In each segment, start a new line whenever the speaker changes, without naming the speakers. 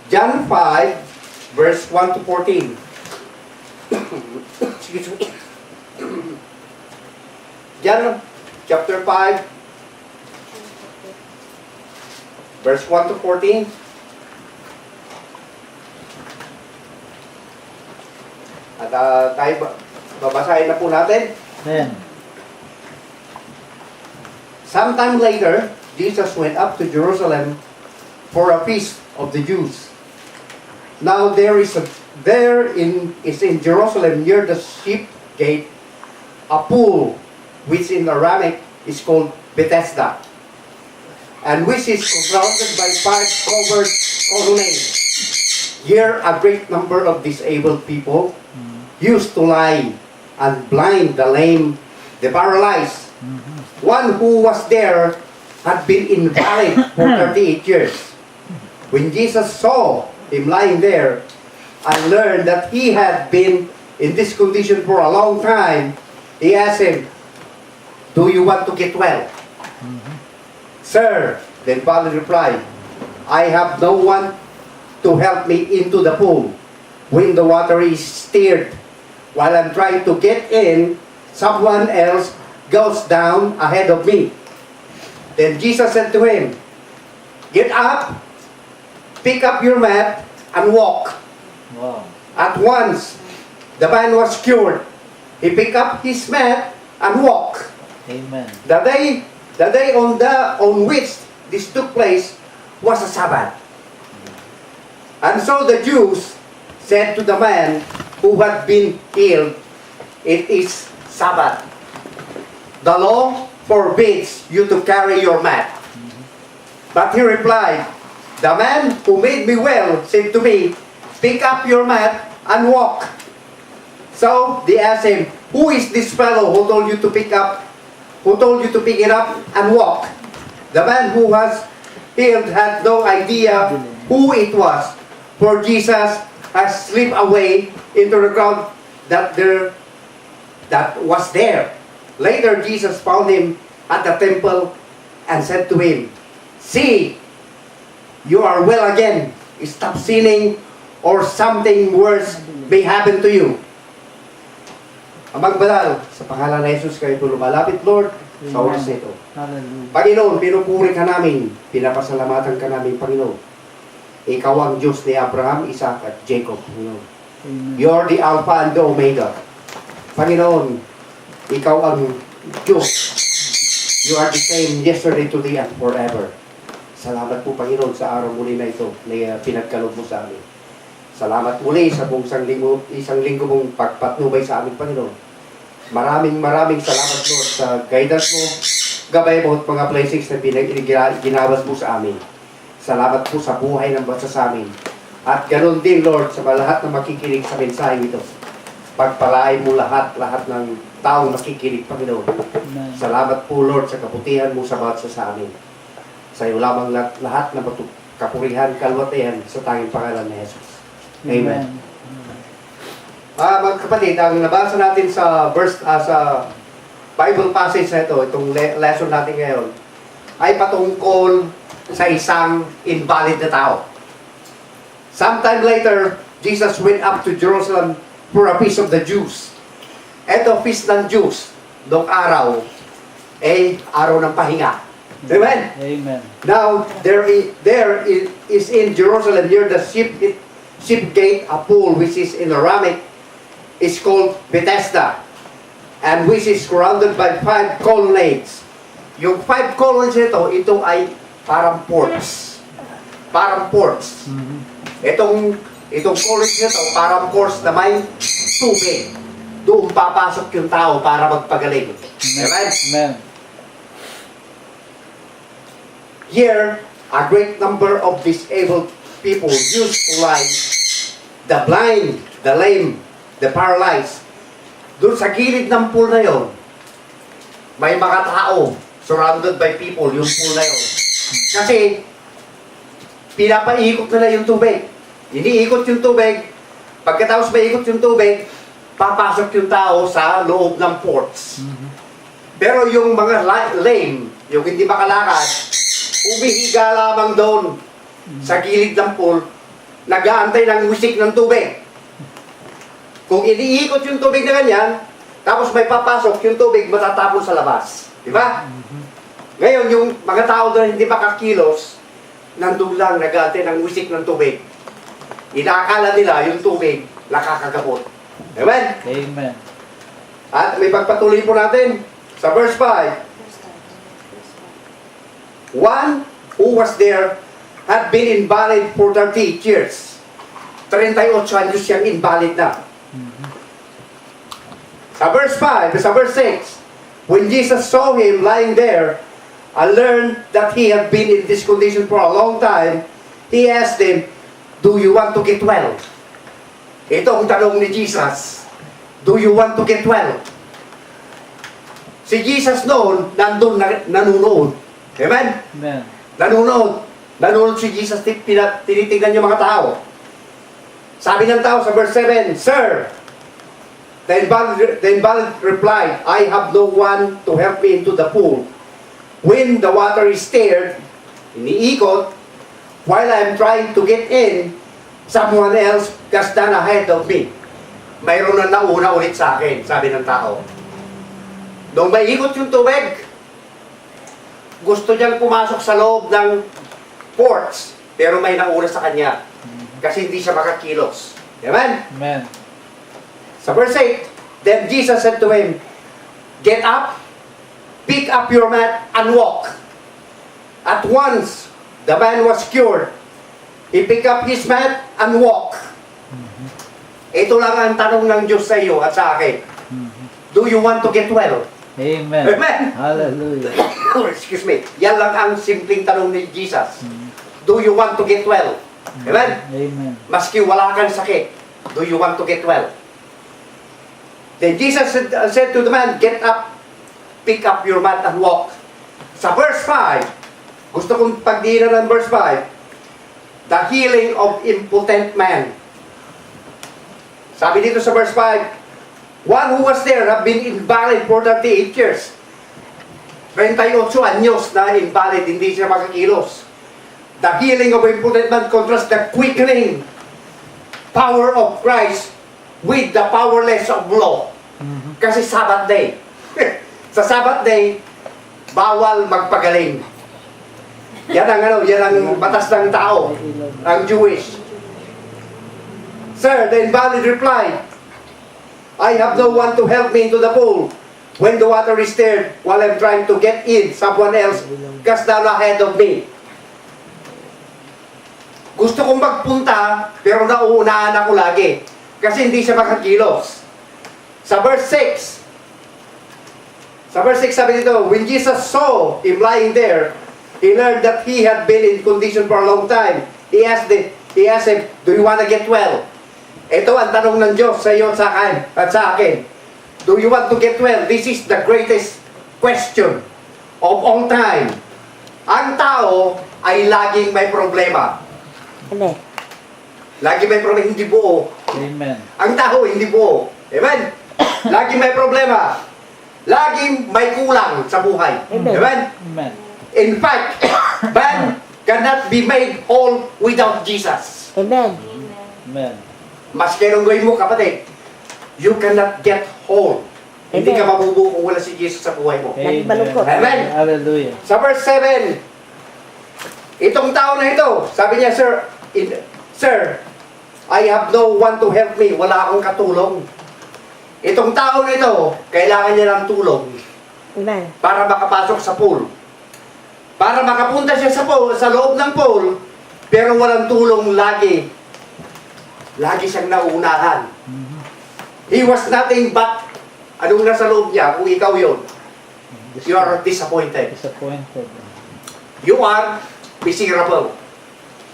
John 5, verse 1 to 14. Excuse me. John chapter 5, verse 1 to 14. At tayo babasahin na po natin.
Then,
Sometime later, Jesus went up to Jerusalem for a feast of the Jews. Now there is in Jerusalem near the sheep gate a pool which in Aramaic is called Bethesda, and which is surrounded by 5 covered colonnades. Here a great number of disabled people used to lie, and blind, the lame, the paralyzed. One who was there had been invalid for 38 years. When Jesus saw him lying there and learned that he had been in this condition for a long time, he asked him, "Do you want to get well?" "Sir," then Father replied, "I have no one to help me into the pool when the water is stirred. While I'm trying to get in, someone else goes down ahead of me." Then Jesus said to him, "Get up, pick up your mat, and walk."
wow.
At once, the man was cured. He picked up his mat and walked.
Amen.
The day on which this took place was a Sabbath. And so the Jews said to the man who had been healed, "It is Sabbath. The law forbids you to carry your mat." But he replied, "The man who made me well said to me, 'Pick up your mat and walk.'" So they asked him, "Who is this fellow who told you to pick it up and walk?" The man who was healed had no idea who it was, for Jesus had slipped away into the crowd that was there. Later, Jesus found him at the temple and said to him, "See, you are well again. Stop sinning, or something worse may happen to you." Amang banal, sa pangalan ng Jesus kayo po lumalapit, Lord, sa oras na ito.
Hallelujah.
Panginoon, pinupuri ka namin, pinapasalamatan ka namin, Panginoon. Ikaw ang Diyos ni Abraham, Isaac, at Jacob, Panginoon.
Amen.
You are the Alpha and the Omega. Panginoon, ikaw ang Diyos. You are the same yesterday, today, and forever. Salamat po, Panginoon, sa araw muli na ito na pinagkaloob mo sa amin. Salamat muli sa buong isang linggo mong pagpatnubay sa amin, Panginoon. Maraming salamat, Lord, sa guidance mo, gabay mo at mga blessings na ginawas mo sa amin. Salamat po sa buhay ng basa sa amin. At ganoon din, Lord, sa lahat na makikinig sa mensahe ito. Pagpalain mo lahat ng taong makikinig, Panginoon.
Amen.
Salamat po, Lord, sa kaputihan mo sa bawat sa amin. Sa iyo lamang lahat na kapurihan, kalwatayan sa tanging pangalan ni Jesus. Amen. Mga kapatid, ang nabasa natin sa Bible passage na ito, itong lesson natin ngayon, ay patungkol sa isang invalid na tao. Sometime later, Jesus went up to Jerusalem for a feast of the Jews. Ito, feast ng Jews, noong araw, araw ng pahinga. Amen?
Amen.
Now, there is in Jerusalem, near the sheep gate, a pool which is in Aramaic, is called Bethesda, and which is surrounded by 5 colonnades. Yung 5 colonnades ito ay parang ports. Parang ports. Itong college nito, parang ports na may tubig. Doon papasok yung tao para magpagaling. Amen?
Amen.
Here, a great number of disabled people used to lie, the blind, the lame, the paralyzed. Doon sa gilid ng pool na yon, may mga tao surrounded by people, yung pool na yon. Kasi, pinapaikot nila yung tubig. Iniikot yung tubig. Pagkatapos maikot yung tubig, papasok yung tao sa loob ng ports. Pero yung mga lame, yung hindi makalakad, umihiga lamang doon sa gilid ng pool nag-aantay ng wisik ng tubig. Kung iniikot yung tubig na ganyan, tapos may papasok, yung tubig matatapon sa labas. Di ba? Ngayon, yung mga tao doon hindi makakilos, nandun lang nag-aantay ng wisik ng tubig. Inaakala nila yung tubig nakakagamot. Amen?
Amen.
At may pagpatuloy po natin sa verse 5. One who was there had been invalid for 38 years. 38 anos siyang invalid na. Sa verse 5, sa verse 6, when Jesus saw him lying there and learned that he had been in this condition for a long time, he asked him, "Do you want to get well?" Ito ang tanong ni Jesus. Do you want to get well? Si Jesus noon, nandun nanunood. Amen?
Amen.
Nanunood. Nanunood si Jesus, tinitingnan niya mga tao. Sabi ng tao sa verse 7, "Sir," the invalid replied, "I have no one to help me into the pool. When the water is stirred," iniikot, "while I am trying to get in, someone else has done ahead of me." Mayroon na nauna ulit sa akin, sabi ng tao. Nung maiikot yung tubig, gusto niyang pumasok sa loob ng ports, pero may nauna sa kanya. Kasi hindi siya makakilos. Amen?
Amen.
Sa verse 8, then Jesus said to him, "Get up, pick up your mat, and walk." At once, the man was cured. He picked up his mat and walked. Ito lang ang tanong ng Diyos sa iyo at sa akin. Do you want to get well?
Amen.
Amen.
Hallelujah.
Excuse me. Yan lang ang simpleng tanong ni Jesus. Do you want to get well? Amen?
Amen.
Maski wala kang sakit, do you want to get well? Then Jesus said to the man, "Get up, pick up your mat and walk." Sa verse 5, gusto kong pagdiinan ng verse 5, the healing of impotent man. Sabi dito sa verse 5, one who was there have been invalid for 38 years. 38 anyos na invalid, hindi siya makakilos. The healing of impotent man contrasts the quickening power of Christ with the powerless of law. Kasi Sabbath day. Sa Sabbath day, bawal magpagaling. Yan ang batas ng tao, ang Jewish. Sir, the invalid replied, "I have no one to help me into the pool. When the water is stirred, while I'm trying to get in, someone else goes down ahead of me." Gusto kong magpunta, pero nauunahan ako lagi. Kasi hindi siya makakilos. Sa verse 6, sabi dito, when Jesus saw him lying there, he learned that he had been in condition for a long time. He asked him, "Do you want to get well?" Ito ang tanong ng Diyos sa iyo at sa akin. Do you want to get well? This is the greatest question of all time. Ang tao ay laging may problema.
Amen.
Lagi may problema, hindi buo.
Amen.
Ang tao hindi buo. Amen? Lagi may problema. Laging may kulang sa buhay.
Amen.
Amen?
Amen.
In fact, man cannot be made whole without Jesus.
Amen.
Amen.
Mas kailang gawin mo, kapatid, you cannot get whole. Hindi ka mabubuo kung wala si Jesus sa buhay mo.
Lagi malungkot.
Amen.
Hallelujah.
Sa verse 7, itong tao na ito, sabi niya, Sir, I have no one to help me. Wala akong katulong. Itong tao na ito, kailangan niya ng tulong
Amen.
para makapasok sa pool. Para makapunta siya sa pool, sa loob ng pool, pero walang tulong lagi. Lagi siyang nauunahan. He was nothing but, anong nasa loob niya, kung ikaw yun, you are disappointed.
Disappointed.
You are miserable.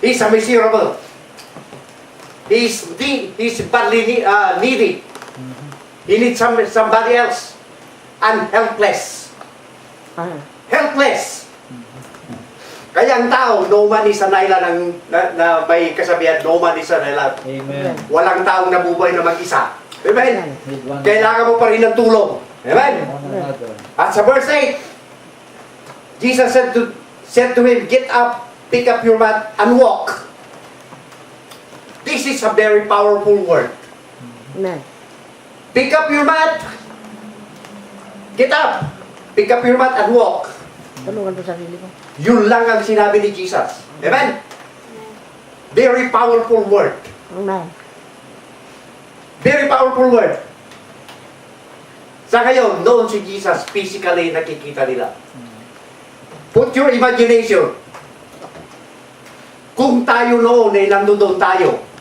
He's a miserable. He's badly needy. He needs somebody else. And helpless. Helpless. Kaya ang tao, no man is an island, na may kasabihan, no man is an island.
Amen.
Walang taong nabubuhay na mag-isa. Amen?
Need one
Kailangan mo pa rin ng tulong. Amen?
another.
At sa verse 8, Jesus said to him, "Get up, pick up your mat, and walk." This is a very powerful word.
Amen.
Pick up your mat. Get up. Pick up your mat and walk.
Tulungan ko sarili ko.
Yun lang ang sinabi ni Jesus. Amen? Very powerful word.
Amen.
Very powerful word. Sa ngayon, noon si Jesus, physically nakikita nila. Put your imagination. Kung tayo noon ay nandun tayo,